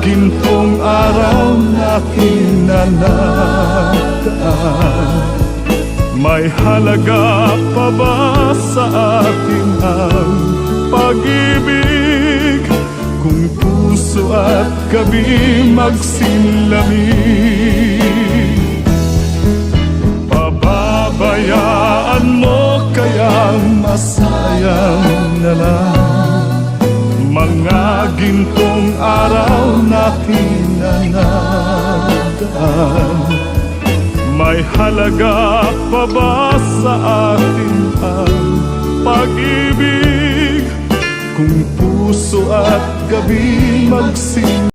gintong araw natin na nagdaan, may halaga pa ba sa atin ang pag-ibig? Kung puso at gabi magsinlamig, pababayaan mo kaya masayang na lang mga gintong araw natin na nagdaan. May halaga pa ba sa atin ang pag-ibig? Kung puso at gabi magsin